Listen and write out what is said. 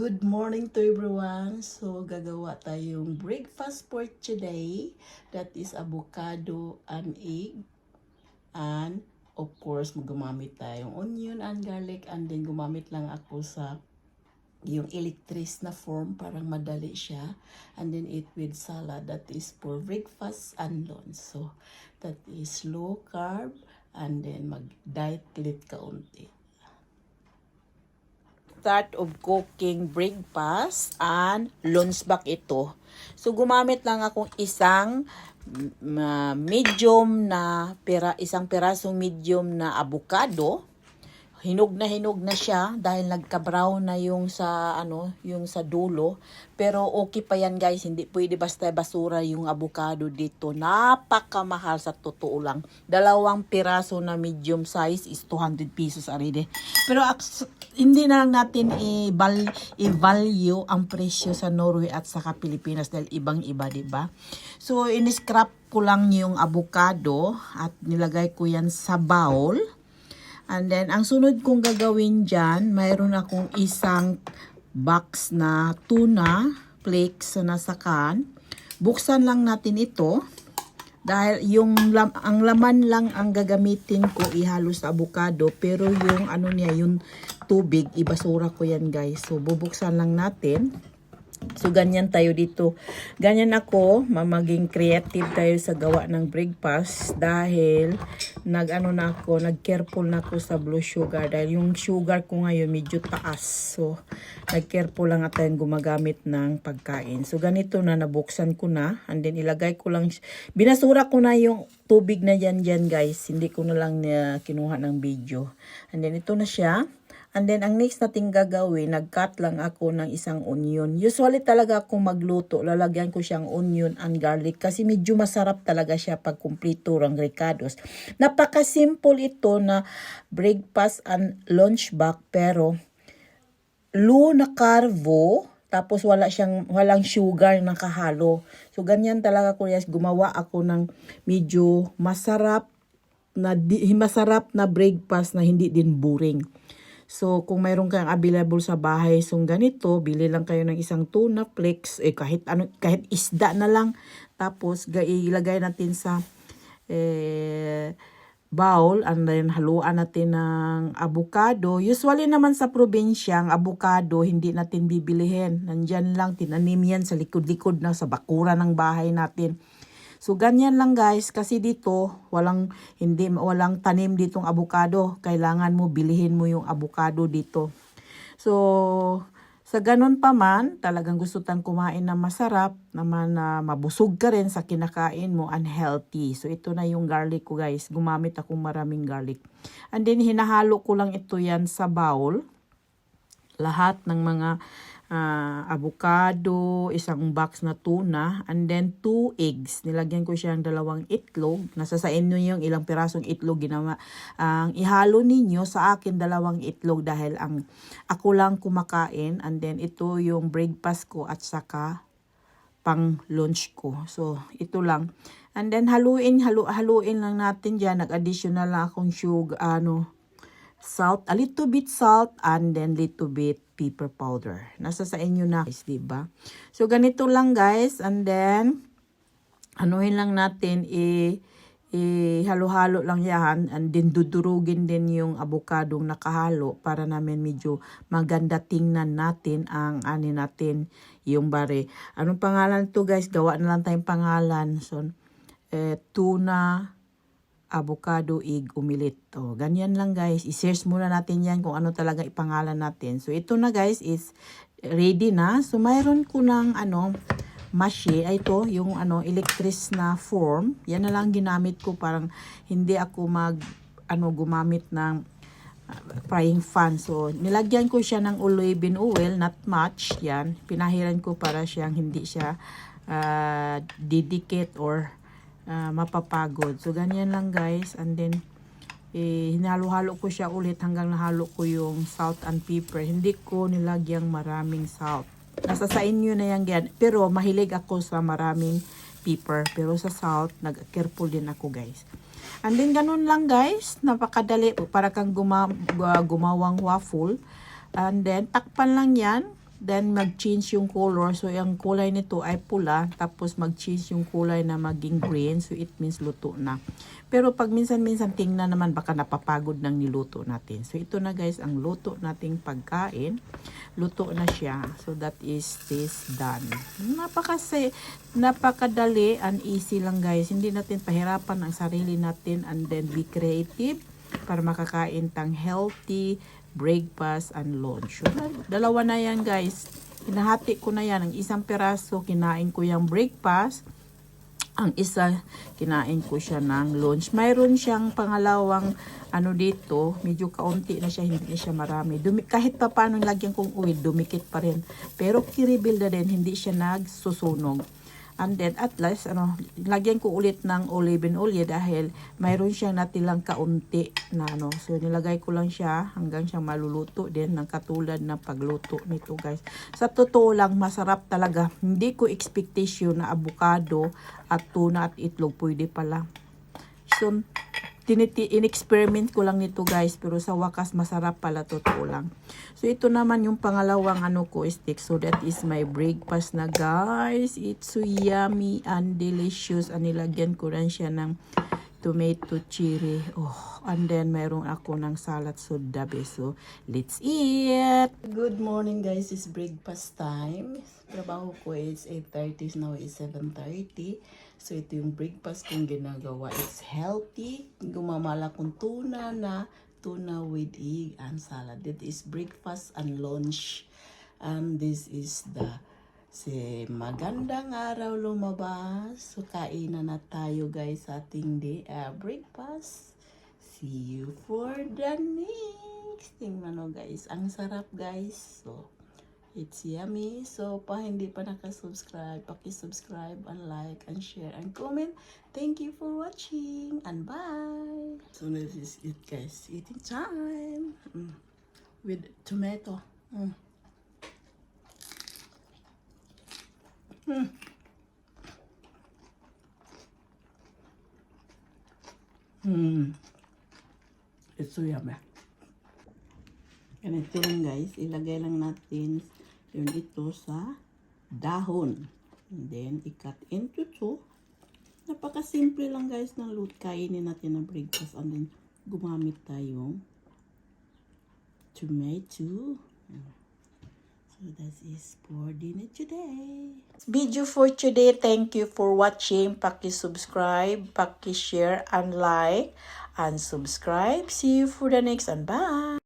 Good morning to everyone. So, gagawa tayong breakfast for today. That is avocado and egg. And, of course, gumamit tayong onion and garlic. And then, gumamit lang ako sa yung electric na form. Parang madali siya. And then, eat with salad. That is for breakfast and lunch. So, that is low carb. And then, mag-diet ulit kaunti. Start of cooking breakfast and lunch back ito. So gumamit lang akong isang medium na isang pirasong medium na avocado. Hinog na siya dahil nagka-brown na yung sa yung sa dulo. Pero okay pa yan guys, hindi pwede basta basura yung avocado dito. Napakamahal sa totoo lang. 2 piraso na medium size is 200 pesos already. Pero hindi na lang natin i-value ang presyo sa Norway at saka Pilipinas dahil ibang-iba, 'di ba? So in-scrap ko lang yung avocado at nilagay ko yan sa bowl. And then, ang sunod kong gagawin dyan, mayroon akong isang box na tuna flakes na nasa can. Buksan lang natin ito. Dahil ang laman lang ang gagamitin ko ihalo sa avocado. Pero yung yung tubig, ibasura ko yan guys. So, bubuksan lang natin. So, ganyan tayo dito. Ganyan ako, maging creative tayo sa gawa ng breakfast dahil nag-careful na ako sa blue sugar dahil yung sugar ko ngayon medyo taas. So, nag-careful lang at tayong gumagamit ng pagkain. So, ganito na, nabuksan ko na. And then, ilagay ko lang, binasura ko na yung tubig na dyan guys. Hindi ko na lang kinuha ng video. And then, ito na siya. And then, ang next nating gagawin, nag-cut lang ako ng isang onion. Usually talaga akong magluto, lalagyan ko siyang onion and garlic kasi medyo masarap talaga siya pag kumplito ng ricados. Napaka-simple ito na breakfast and lunch back pero low na carbo tapos walang sugar na kahalo. So, ganyan talaga ko yes, gumawa ako ng medyo masarap na breakfast na hindi din boring. So, kung mayroon kayong available sa bahay, so ganito, bili lang kayo ng isang tuna flakes, kahit isda na lang. Tapos, ilagay natin sa bowl, and then haluan natin ng avocado. Usually naman sa probinsya, ang avocado, hindi natin bibilihin. Nandyan lang, tinanim yan sa likod-likod na, sa bakura ng bahay natin. So, ganyan lang guys, kasi dito, walang tanim ditong avocado. Kailangan mo, bilihin mo yung avocado dito. So, sa ganun pa man, talagang gusto tang kumain na masarap, naman na mabusog ka rin sa kinakain mo, unhealthy. So, ito na yung garlic ko guys. Gumamit akong maraming garlic. And then, hinahalo ko lang ito yan sa bowl. Lahat ng mga avocado, isang box na tuna, and then 2 eggs. Nilagyan ko siyang 2 itlog. Nasa sa inyo yung ilang pirasong itlog ginawa. Ihalo ninyo, sa akin 2 itlog dahil ako lang kumakain. And then ito yung breakfast ko at saka pang lunch ko. So, ito lang. And then haluin lang natin dyan. Nag-additional lang akong sugar, salt, a little bit salt, and then little bit pepper powder. Nasa sa inyo na guys, diba? So, ganito lang guys. And then, anuhin lang natin, halo-halo lang yan. And then, dudurugin din yung avocadong nakahalo para namin medyo maganda tingnan natin ang natin yung bare. Anong pangalan to guys? Gawa na lang tayong pangalan. So, tuna, avocado, egg, omelette. O, ganyan lang guys. I-search muna natin yan kung ano talaga ipangalan natin. So, ito na guys is ready na. So, mayroon ko ng mashi. Ito, yung electric na form. Yan na lang ginamit ko. Parang hindi ako gumamit ng frying pan. So, nilagyan ko siya ng olive oil, not much. Yan. Pinahiran ko para siyang hindi siya didikit or mapapagod. So, ganyan lang guys. And then, hinalo-halo ko siya ulit hanggang nahalo ko yung salt and pepper. Hindi ko nilagyang maraming salt. Nasa sa inyo na yan. Pero, mahilig ako sa maraming pepper. Pero sa salt, nag-careful din ako guys. And then, ganun lang guys. Napakadali. Para kang gumawang waffle. And then, takpan lang yan. then mag-change yung color. So, yung kulay nito ay pula, tapos mag-change yung kulay na maging green. So, it means luto na. Pero pag minsan-minsan tingnan naman, baka napapagod ng niluto natin. So, ito na guys, ang luto nating pagkain. Luto na siya. So, that is this done. Napakadali and easy lang guys. Hindi natin pahirapan ang sarili natin, and then be creative para makakain tang healthy breakfast and lunch. So, dalawa na yan guys. Hinahati ko na yan. Ang isang peraso, kinain ko yung breakfast. Ang isa, kinain ko siya ng lunch. Mayroon siyang pangalawang dito. Medyo kaunti na siya, hindi na siya marami. Kahit pa paano lagyan kong oil, dumikit pa rin. Pero kiribil na din, hindi siya nagsusunog. And then, at last, lagyan ko ulit ng olive oil dahil mayroon siyang natilang kaunti na So, nilagay ko lang siya hanggang siya maluluto din ng katulad ng pagluto nito, guys. Sa totoo lang, masarap talaga. Hindi ko expectation na avocado at tuna at itlog pwede pala. So, in-experiment ko lang nito guys, pero sa wakas masarap pala, totoo lang. So ito naman yung pangalawang ko stick. So that is my breakfast na guys. It's so yummy and delicious. Nilagyan ko rin siya ng tomato cherry. And then mayroon ako ng salad, so the best. So let's eat. Good morning guys, it's breakfast time. Trabaho ko is 8:30, now is 7:30. So, ito yung breakfast kong ginagawa. It's healthy. Gumamala kong tuna with egg and salad. That is breakfast and lunch. This is magandang araw lumabas. So, kainan na tayo guys sa ating breakfast. See you for the next. Tingnan mo guys. Ang sarap guys. So, it's yummy. So, hindi pa nakasubscribe, paki-subscribe and like and share and comment. Thank you for watching and bye. So, this is it guys. Eating time. With tomato. It's so yummy. Ganito lang guys. Ilagay lang natin yun ito sa dahon. And then, i-cut into two. Napaka-simple lang guys ng loot. Kainin natin ng breakfast. And then, gumamit tayong tomato. So, that is for dinner today. Video for today. Thank you for watching. Paki-subscribe, paki-share, and like, and subscribe. See you for the next and bye!